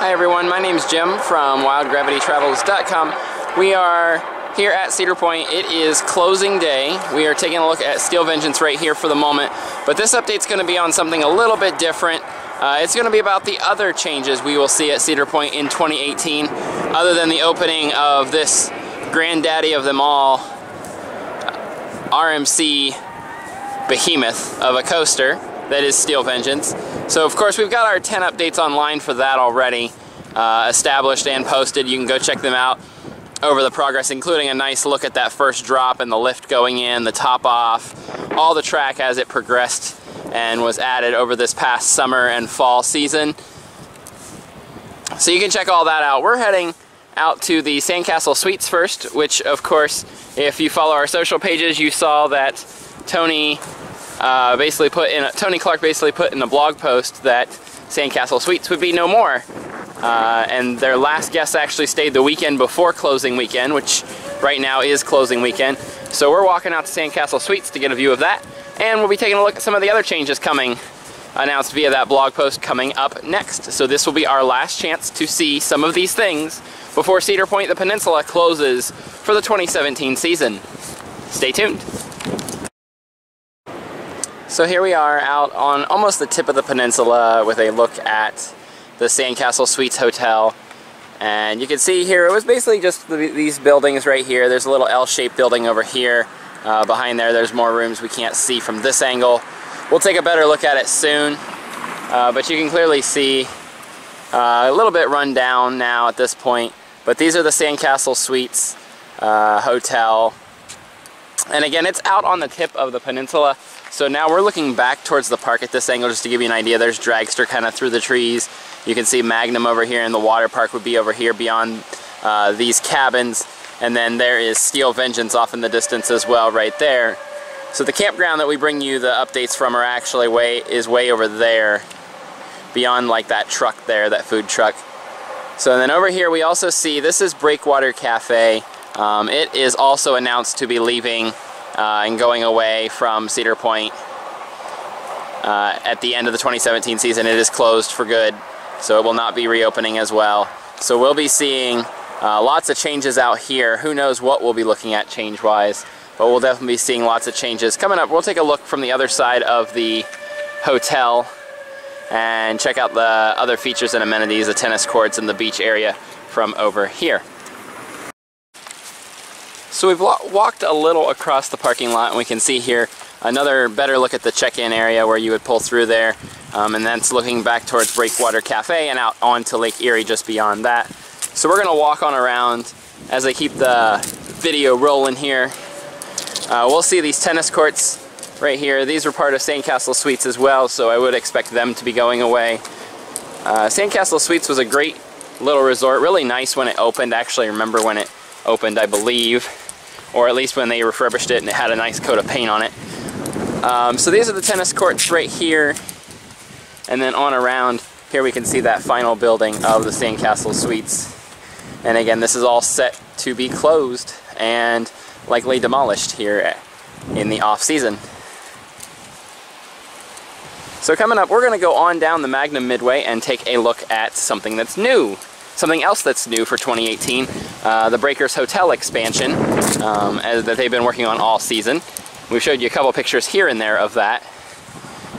Hi everyone, my name's Jim from WildGravityTravels.com. We are here at Cedar Point. It is closing day. We are taking a look at Steel Vengeance right here for the moment, but this update's going to be on something a little bit different. It's going to be about the other changes we will see at Cedar Point in 2018, other than the opening of this granddaddy of them all, RMC behemoth of a coaster that is Steel Vengeance. So of course we've got our 10 updates online for that already, established and posted. You can go check them out over the progress, including a nice look at that first drop and the lift going in, the top off, all the track as it progressed and was added over this past summer and fall season. So you can check all that out. We're heading out to the Sandcastle Suites first, which of course, if you follow our social pages, you saw that Tony Clark basically put in a blog post that Sandcastle Suites would be no more. And their last guest actually stayed the weekend before closing weekend, which right now is closing weekend. So we're walking out to Sandcastle Suites to get a view of that, and we'll be taking a look at some of the other changes coming, announced via that blog post, coming up next. So this will be our last chance to see some of these things before Cedar Point, the peninsula, closes for the 2017 season. Stay tuned. So here we are out on almost the tip of the peninsula with a look at the Sandcastle Suites Hotel. And you can see here, it was basically just these buildings right here. There's a little L-shaped building over here. Behind there's more rooms we can't see from this angle. We'll take a better look at it soon. But you can clearly see a little bit run down now at this point. But these are the Sandcastle Suites Hotel. And again, it's out on the tip of the peninsula. So now we're looking back towards the park at this angle just to give you an idea. There's Dragster kind of through the trees. You can see Magnum over here, and the water park would be over here beyond these cabins. And then there is Steel Vengeance off in the distance as well right there. So the campground that we bring you the updates from are actually way over there, beyond like that truck there, that food truck. So then over here we also see, this is Breakwater Cafe. It is also announced to be leaving and going away from Cedar Point at the end of the 2017 season. It is closed for good, so it will not be reopening as well. So we'll be seeing lots of changes out here. Who knows what we'll be looking at change-wise, but we'll definitely be seeing lots of changes. Coming up, we'll take a look from the other side of the hotel and check out the other features and amenities, the tennis courts and the beach area from over here. So we've walked a little across the parking lot, and we can see here another better look at the check-in area where you would pull through there, and that's looking back towards Breakwater Cafe and out onto Lake Erie just beyond that. So we're going to walk on around as I keep the video rolling here. We'll see these tennis courts right here. These were part of Sandcastle Suites as well, so I would expect them to be going away. Sandcastle Suites was a great little resort, really nice when it opened. I actually remember when it opened, I believe, or at least when they refurbished it and it had a nice coat of paint on it. So these are the tennis courts right here, and then on around here we can see that final building of the Sandcastle Suites. And again, this is all set to be closed and likely demolished here in the off-season. So coming up, we're going to go on down the Magnum Midway and take a look at something that's new. Something else that's new for 2018, the Breakers Hotel expansion that they've been working on all season. We've showed you a couple pictures here and there of that,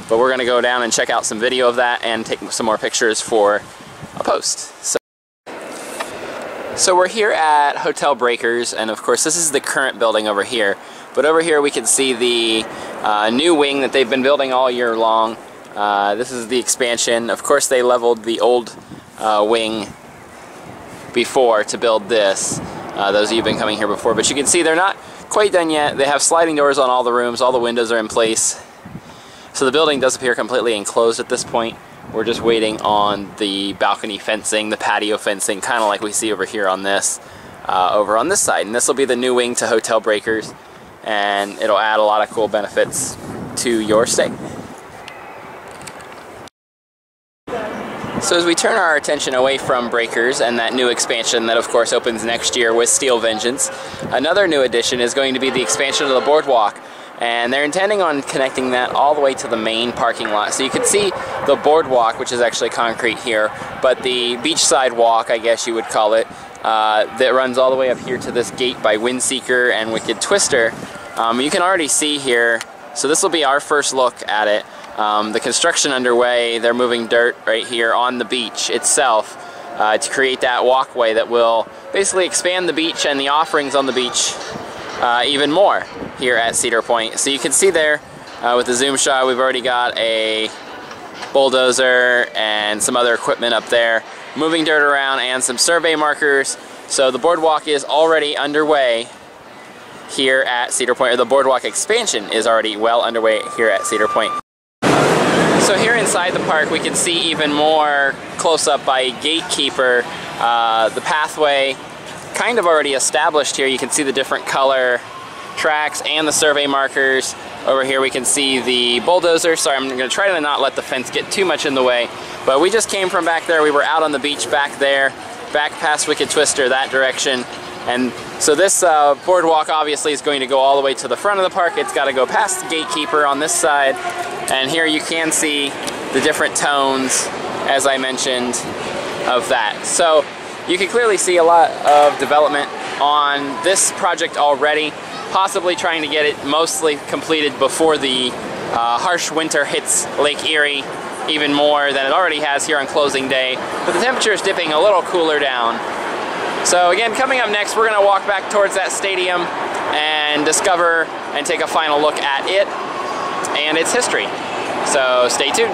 but we're going to go down and check out some video of that and take some more pictures for a post. So we're here at Hotel Breakers, and of course this is the current building over here. But over here we can see the new wing that they've been building all year long. This is the expansion. Of course they leveled the old wing before to build this, those of you who've been coming here before, but you can see they're not quite done yet. They have sliding doors on all the rooms, all the windows are in place, so the building does appear completely enclosed at this point. We're just waiting on the balcony fencing, the patio fencing, kind of like we see over here on this, over on this side, and this will be the new wing to Hotel Breakers, and it'll add a lot of cool benefits to your stay. So as we turn our attention away from Breakers and that new expansion that of course opens next year with Steel Vengeance, another new addition is going to be the expansion of the Boardwalk. And they're intending on connecting that all the way to the main parking lot. So you can see the boardwalk, which is actually concrete here, but the beachside walk, I guess you would call it, that runs all the way up here to this gate by Windseeker and Wicked Twister. You can already see here, so this will be our first look at it. The construction underway, they're moving dirt right here on the beach itself to create that walkway that will basically expand the beach and the offerings on the beach even more here at Cedar Point. So you can see there with the zoom shot, we've already got a bulldozer and some other equipment up there moving dirt around and some survey markers. So the boardwalk is already underway here at Cedar Point, or the boardwalk expansion is already well underway here at Cedar Point. So here inside the park we can see even more close up by a gatekeeper. The pathway kind of already established here. You can see the different color tracks and the survey markers. Over here we can see the bulldozer. Sorry, I'm going to try to not let the fence get too much in the way. But we just came from back there. We were out on the beach back there, back past Wicked Twister that direction. And so this boardwalk obviously is going to go all the way to the front of the park. It's got to go past the gatekeeper on this side. And here you can see the different tones, as I mentioned, of that. So you can clearly see a lot of development on this project already, possibly trying to get it mostly completed before the harsh winter hits Lake Erie even more than it already has here on closing day. But the temperature is dipping a little cooler down. So again, coming up next, we're going to walk back towards that stadium and discover and take a final look at it and its history. So stay tuned,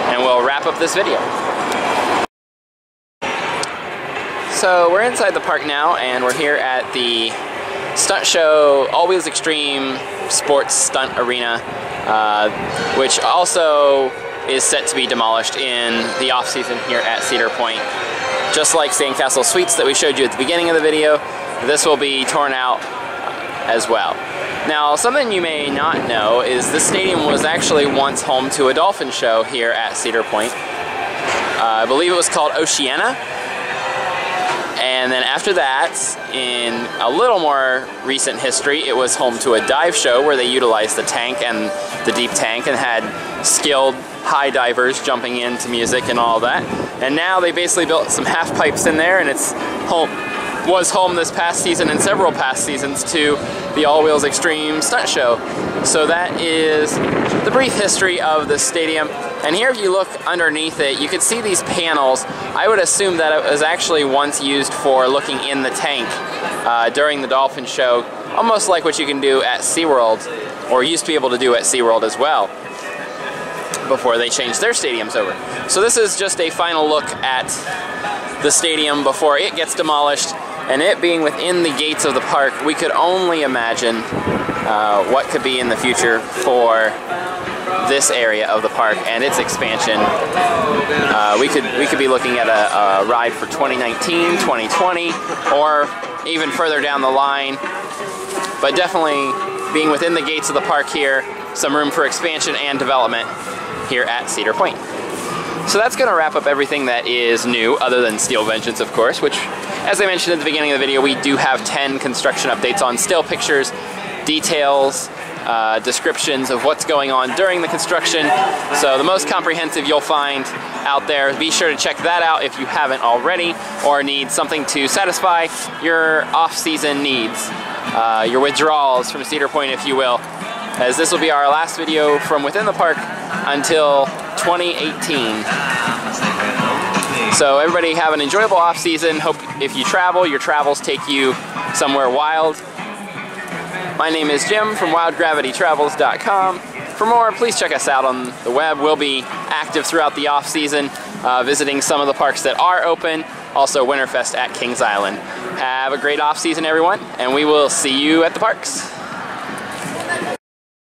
and we'll wrap up this video. So we're inside the park now, and we're here at the Stunt Show All Wheels Extreme Sports Stunt Arena, which also is set to be demolished in the off-season here at Cedar Point. Just like Sandcastle Suites that we showed you at the beginning of the video, this will be torn out as well. Now, something you may not know is this stadium was actually once home to a dolphin show here at Cedar Point. I believe it was called Oceana. And then after that, in a little more recent history, it was home to a dive show where they utilized the tank and the deep tank and had skilled high divers jumping into music and all that. And now they basically built some half pipes in there, and it's was home this past season and several past seasons to the All Wheels Extreme Stunt Show. So that is the brief history of the stadium. And here, if you look underneath it, you can see these panels. I would assume that it was actually once used for looking in the tank during the dolphin show, almost like what you can do at SeaWorld, or used to be able to do at SeaWorld as well, before they changed their stadiums over. So this is just a final look at the stadium before it gets demolished, and it being within the gates of the park, we could only imagine what could be in the future for this area of the park and its expansion. We could be looking at a ride for 2019, 2020, or even further down the line. But definitely being within the gates of the park here, some room for expansion and development here at Cedar Point. So that's going to wrap up everything that is new, other than Steel Vengeance, of course, which, as I mentioned at the beginning of the video, we do have 10 construction updates on still pictures, details, descriptions of what's going on during the construction. So the most comprehensive you'll find out there. Be sure to check that out if you haven't already, or need something to satisfy your off-season needs, your withdrawals from Cedar Point, if you will, as this will be our last video from within the park until 2018. So everybody have an enjoyable off-season. Hope if you travel, your travels take you somewhere wild. My name is Jim from WildGravityTravels.com. For more, please check us out on the web. We'll be active throughout the off-season, visiting some of the parks that are open, also Winterfest at Kings Island. Have a great off-season, everyone, and we will see you at the parks.